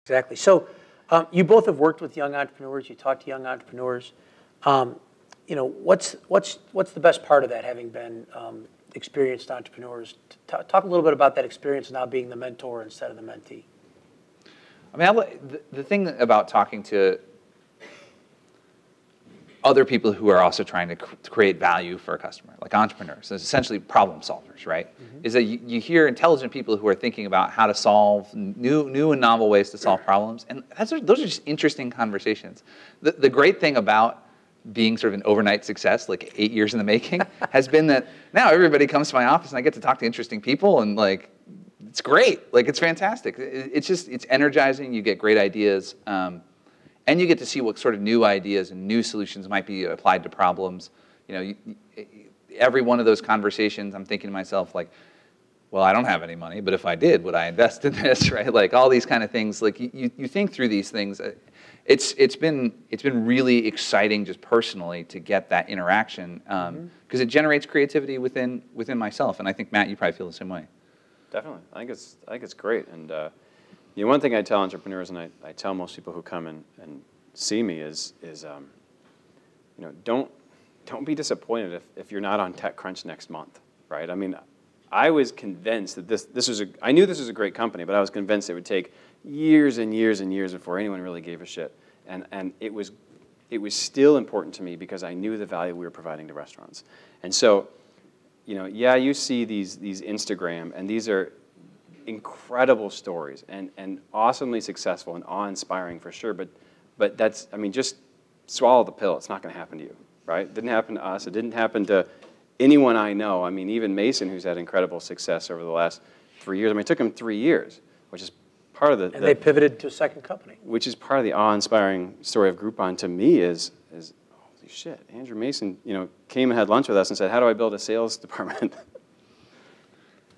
Exactly. So you both have worked with young entrepreneurs. You talk to young entrepreneurs. You know, what's the best part of that, having been experienced entrepreneurs? Talk a little bit about that experience now being the mentor instead of the mentee. I mean, the thing about talking to other people who are also trying to create value for a customer, like entrepreneurs, is essentially problem solvers, right? Mm-hmm. Is that you hear intelligent people who are thinking about how to solve new and novel ways to solve problems, and those are just interesting conversations. The great thing about being sort of an overnight success, like 8 years in the making, has been that now everybody comes to my office and I get to talk to interesting people, and like, it's great. Like, it's fantastic. It's energizing. You get great ideas. And you get to see what sort of new ideas and new solutions might be applied to problems. You know, every one of those conversations, I'm thinking to myself, like, well, I don't have any money, but if I did, would I invest in this, right? Like, all these kind of things. Like, you think through these things. It's been really exciting, just personally, to get that interaction because it generates creativity within myself. And I think, Matt, you probably feel the same way. Definitely, I think it's great. And you know, one thing I tell entrepreneurs, and I tell most people who come and see me is you know, don't be disappointed if you're not on TechCrunch next month, right? I mean, I was convinced that I knew this was a great company, but I was convinced it would take years and years and years before anyone really gave a shit. And it was still important to me because I knew the value we were providing to restaurants. And so, you know, yeah, you see these Instagram, and these are incredible stories and awesomely successful and awe-inspiring for sure, but that's, I mean, just swallow the pill. It's not going to happen to you, right? It didn't happen to us. It didn't happen to anyone I know. I mean, even Mason, who's had incredible success over the last 3 years. I mean, it took him 3 years, which is part of the... And they pivoted to a second company. Which is part of the awe-inspiring story of Groupon to me is holy shit, Andrew Mason, you know, came and had lunch with us and said, how do I build a sales department?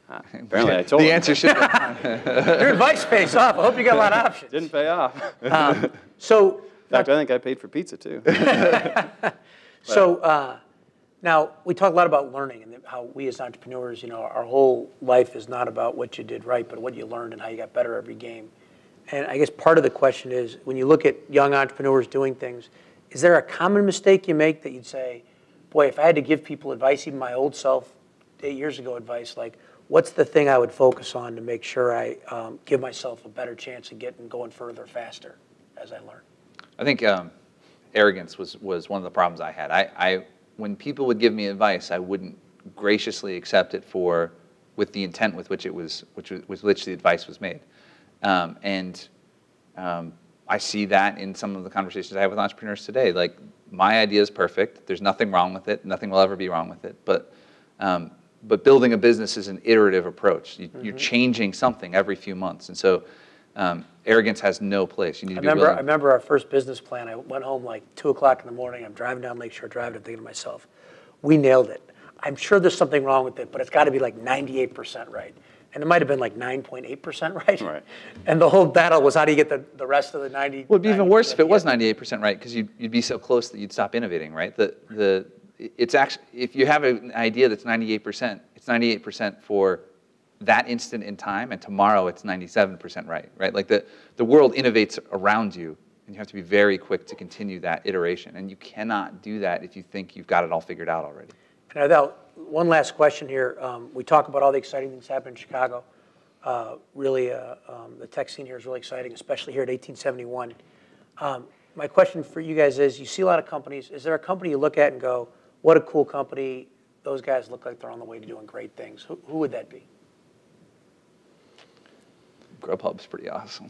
Apparently I told him. The answer should be... Your advice pays off. I hope you got a lot of options. Didn't pay off. So... In fact, I think I paid for pizza, too. So now, we talk a lot about learning and how we as entrepreneurs, you know, our whole life is not about what you did right, but what you learned and how you got better every game. And I guess part of the question is, when you look at young entrepreneurs doing things, is there a common mistake you make that you'd say, boy, if I had to give people advice, even my old self, 8 years ago advice, like, what's the thing I would focus on to make sure I give myself a better chance of getting going further, faster as I learn? I think arrogance was one of the problems I had. When people would give me advice, I wouldn't graciously accept it with the intent with which the advice was made. I see that in some of the conversations I have with entrepreneurs today. Like, my idea is perfect. There's nothing wrong with it. Nothing will ever be wrong with it. But building a business is an iterative approach. You're changing something every few months, and so arrogance has no place. You need to be willing. I remember our first business plan. I went home like 2 o'clock in the morning. I'm driving down Lakeshore Drive, and I'm thinking to myself, we nailed it. I'm sure there's something wrong with it, but it's got to be like 98% right. And it might have been like 9.8% right. Right. And the whole battle was, how do you get the rest of the 90? Well, it'd be even worse if it was 98% right, because you'd be so close that you'd stop innovating, right? It's actually, if you have an idea that's 98%, it's 98% for that instant in time, and tomorrow it's 97% right? Like, the world innovates around you, and you have to be very quick to continue that iteration. And you cannot do that if you think you've got it all figured out already. And one last question here. We talk about all the exciting things happening in Chicago. Really, the tech scene here is really exciting, especially here at 1871. My question for you guys is, you see a lot of companies. Is there a company you look at and go, what a cool company. Those guys look like they're on the way to doing great things. Who would that be? GrubHub's pretty awesome.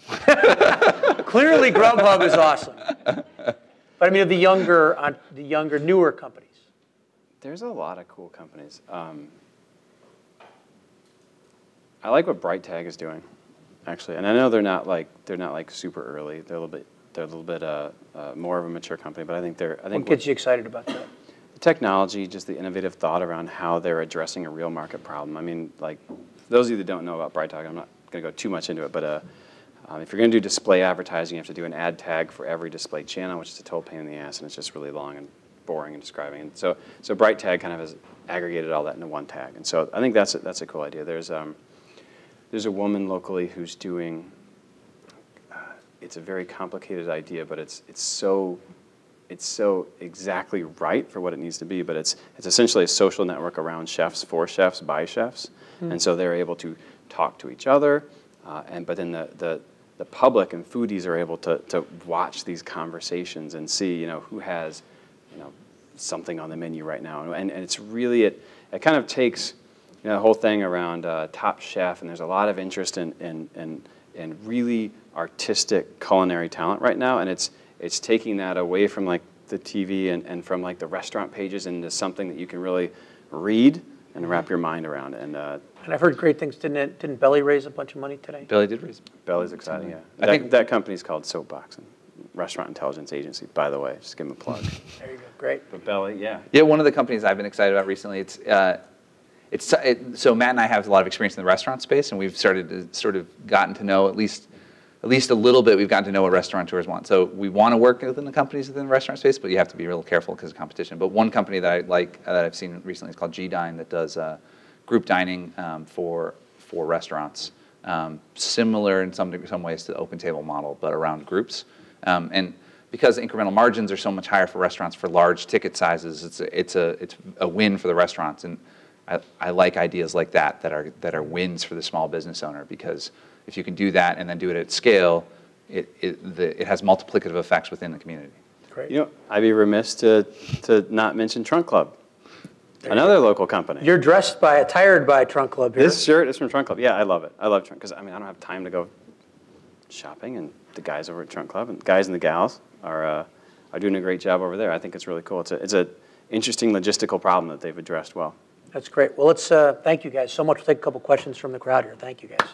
Clearly, GrubHub is awesome. But I mean, the younger, newer companies. There's a lot of cool companies. I like what BrightTag is doing, actually, and I know they're not like super early. They're a little bit more of a mature company, but I think what gets you excited about that? The technology, just the innovative thought around how they're addressing a real market problem. I mean, like, for those of you that don't know about BrightTag, I'm not going to go too much into it, but if you're going to do display advertising, you have to do an ad tag for every display channel, which is a total pain in the ass, and it's just really long and boring and describing. And so BrightTag kind of has aggregated all that into one tag, and so I think that's a cool idea. There's a woman locally who's doing it's a very complicated idea, but it's so exactly right for what it needs to be. But it's essentially a social network around chefs, for chefs, by chefs, and so they're able to talk to each other, but then the public and foodies are able to watch these conversations and see, who has, something on the menu right now, and it's really it kind of takes the whole thing around Top Chef, and there's a lot of interest in really artistic culinary talent right now, and it's taking that away from like the TV and from like the restaurant pages into something that you can really read and wrap your mind around. And I've heard great things. Didn't Belly raise a bunch of money today? Belly did raise. Belly's exciting, yeah. I think that company's called Soapbox, and Restaurant Intelligence Agency, by the way. Just give them a plug. There you go. Great. But Belly, yeah. Yeah, one of the companies I've been excited about recently, so Matt and I have a lot of experience in the restaurant space, and we've started to sort of gotten to know at least a little bit. We've gotten to know what restaurateurs want. So we want to work within the companies within the restaurant space, but you have to be real careful because of competition. But one company that I like that I've seen recently is called G-Dine, that does group dining for restaurants, similar in some ways to the open table model, but around groups. And because incremental margins are so much higher for restaurants for large ticket sizes, it's a win for the restaurants. And I like ideas like that are wins for the small business owner, because if you can do that and then do it at scale, it has multiplicative effects within the community. Great. I'd be remiss to not mention Trunk Club, another local company. You're attired by Trunk Club here. This shirt is from Trunk Club. Yeah, I love it. I love Trunk because I don't have time to go shopping, and the guys over at Trunk Club and the guys and the gals are doing a great job over there. I think it's really cool. It's a interesting logistical problem that they've addressed well. That's great. Well, let's thank you guys so much. We'll take a couple questions from the crowd here. Thank you guys.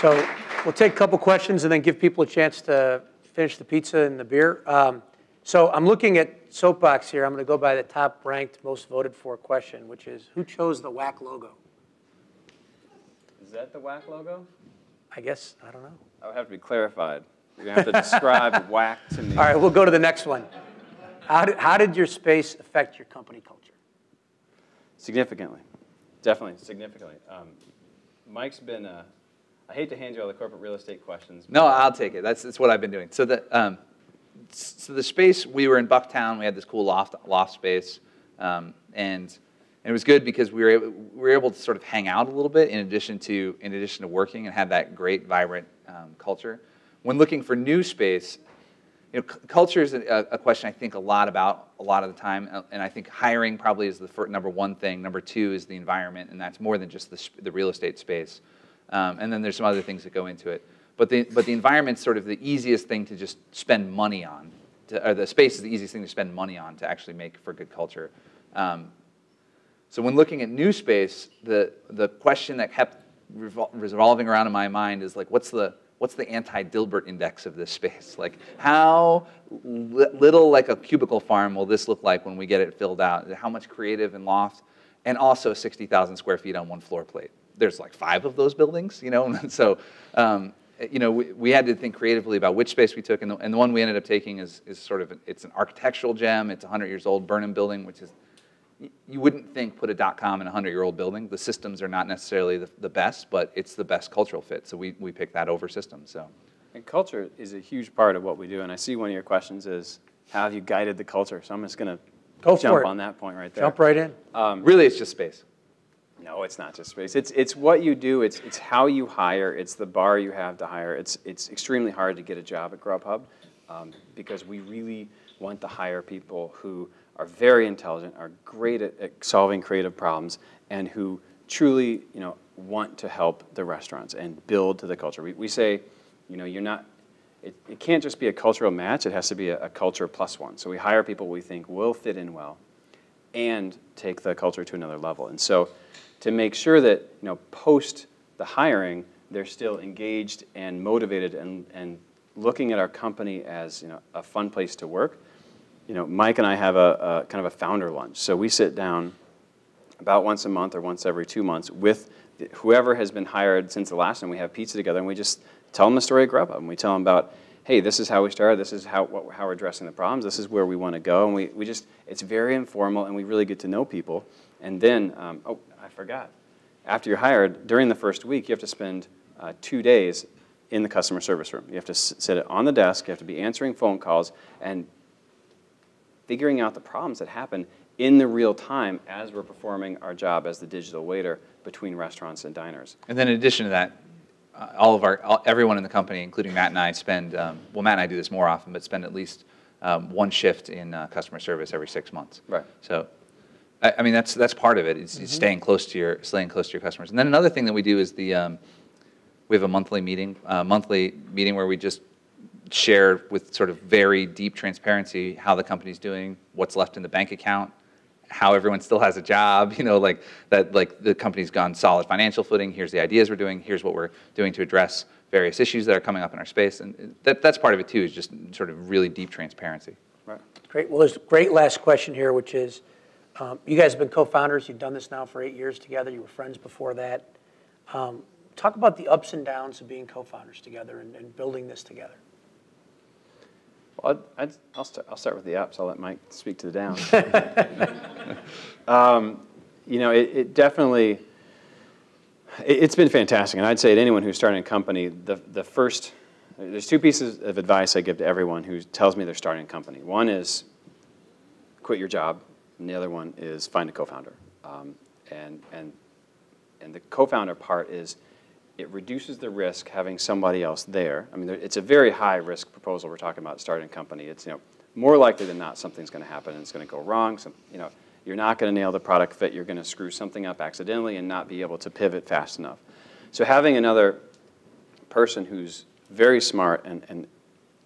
So we'll take a couple questions and then give people a chance to finish the pizza and the beer. So I'm looking at Soapbox here. I'm going to go by the top ranked, most voted for question, which is, who chose the WAC logo? Is that the WAC logo? I guess, I don't know. I would have to be clarified. You're going to have to describe WAC to me. All right, we'll go to the next one. How did your space affect your company culture? Significantly. Definitely, significantly. Mike's been, I hate to hand you all the corporate real estate questions. No, I'll take it. That's what I've been doing. So the space, we were in Bucktown. We had this cool loft space, and it was good because we were able to sort of hang out a little bit in addition to working, and had that great vibrant culture. When looking for new space, culture is a question I think a lot about a lot of the time, and I think hiring probably is the number one thing. Number two is the environment, and that's more than just the real estate space. And then there's some other things that go into it. But the environment's sort of the easiest thing to just spend money on, or the space is the easiest thing to spend money on to actually make for good culture. So when looking at new space, the question that kept revolving around in my mind is like, what's the anti-Dilbert index of this space? Like, how little like a cubicle farm will this look like when we get it filled out? How much creative and loft, and also 60,000 square feet on one floor plate. There's like 5 of those buildings, So, we had to think creatively about which space we took, and the one we ended up taking is sort of it's an architectural gem. It's a 100-year-old Burnham building, which is, you wouldn't think put a .com in a 100-year-old building. The systems are not necessarily the best, but it's the best cultural fit. So we picked that over systems. So, and culture is a huge part of what we do. And I see one of your questions is, how have you guided the culture? So I'm just going to jump on that point right there. Jump right in. Really, it's just space. No, it's not just space. It's what you do. It's how you hire. It's the bar you have to hire. It's extremely hard to get a job at GrubHub because we really want to hire people who are very intelligent, are great at solving creative problems, and who truly, want to help the restaurants and build to the culture. We say, you're not. It can't just be a cultural match. It has to be a culture plus one. So we hire people we think will fit in well, and take the culture to another level. And so, to make sure that post the hiring, they're still engaged and motivated and looking at our company as a fun place to work. Mike and I have a kind of a founder lunch. So we sit down about once a month or once every 2 months with whoever has been hired since the last time. We have pizza together, and we just tell them the story of GrubHub. And we tell them about, hey, this is how we started. This is how we're addressing the problems. This is where we want to go. And it's very informal, and we really get to know people. And then, I forgot. after you're hired, during the first week, you have to spend 2 days in the customer service room. You have to sit it on the desk, you have to be answering phone calls, and figuring out the problems that happen in the real time as we're performing our job as the digital waiter between restaurants and diners. And then in addition to that, everyone in the company, including Matt and I, spend, well, Matt and I do this more often, but spend at least one shift in customer service every 6 months. Right. So, I mean, that's part of it. It's staying close to your customers. And then another thing that we do is we have a monthly meeting where we just share with sort of very deep transparency how the company's doing, what's left in the bank account, how everyone still has a job, like that, like the company's gone solid financial footing. Here's the ideas we're doing. Here's what we're doing to address various issues that are coming up in our space, and that's part of it too. Is just sort of really deep transparency. Right. Great. Well, there's a great last question here, which is, you guys have been co-founders. You've done this now for 8 years together. You were friends before that. Talk about the ups and downs of being co-founders together and building this together. Well, I'll start with the ups. I'll let Mike speak to the downs. It definitely, it's been fantastic. And I'd say to anyone who's starting a company, there's 2 pieces of advice I give to everyone who tells me they're starting a company. One is quit your job, and the other one is find a co-founder. And the co-founder part is, it reduces the risk having somebody else there. I mean, it's a very high risk proposal we're talking about starting a company. It's more likely than not something's going to happen and it's going to go wrong. You're not going to nail the product fit. You're going to screw something up accidentally and not be able to pivot fast enough. So having another person who's very smart and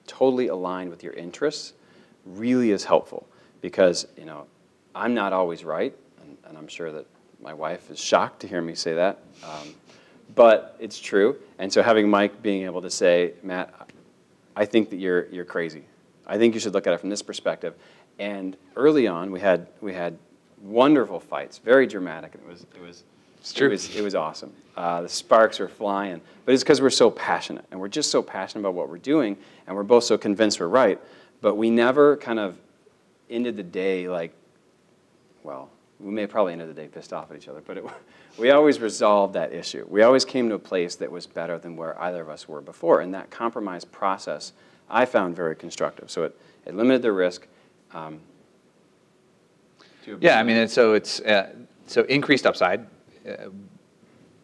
totally aligned with your interests really is helpful, because I'm not always right, and I'm sure that my wife is shocked to hear me say that. But it's true, and so having Mike being able to say, Matt, I think that you're crazy. I think you should look at it from this perspective. And early on, we had wonderful fights, very dramatic, and it was awesome. The sparks were flying, but it's because we're so passionate, and we're just so passionate about what we're doing, and we're both so convinced we're right. But we never kind of ended the day like, well, we may probably ended the day pissed off at each other, but we always resolved that issue. We always came to a place that was better than where either of us were before, and that compromise process I found very constructive. So it limited the risk. Yeah, I mean, so increased upside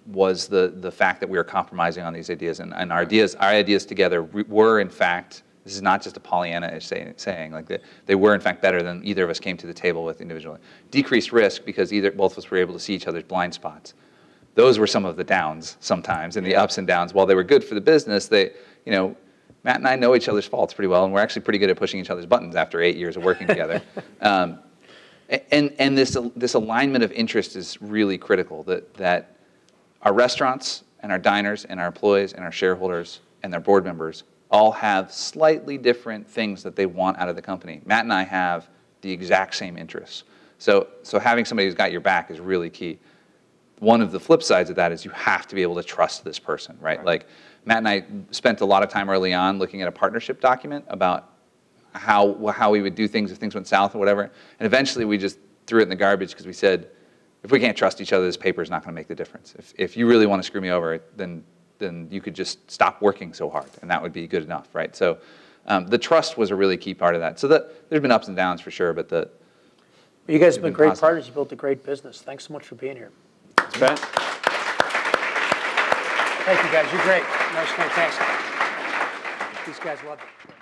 was the fact that we were compromising on these ideas, and our ideas together were in fact. This is not just a Pollyanna-ish saying, like they were in fact better than either of us came to the table with individually. Decreased risk because both of us were able to see each other's blind spots. Those were some of the downs sometimes, and the ups and downs. While they were good for the business, Matt and I know each other's faults pretty well, and we're actually pretty good at pushing each other's buttons after 8 years of working together. And this alignment of interest is really critical. That our restaurants and our diners and our employees and our shareholders and their board members all have slightly different things that they want out of the company. Matt and I have the exact same interests. So having somebody who's got your back is really key. One of the flip sides of that is you have to be able to trust this person, right? Like Matt and I spent a lot of time early on looking at a partnership document about how we would do things if things went south or whatever. And eventually we just threw it in the garbage because we said, if we can't trust each other, this paper is not going to make the difference. If you really want to screw me over, then you could just stop working so hard, and that would be good enough, right? So the trust was a really key part of that. So there's been ups and downs for sure, but you guys have been great partners. You built a great business. Thanks so much for being here. Thanks, Ben. Thank you, guys. You're great. That was fantastic. These guys loved it.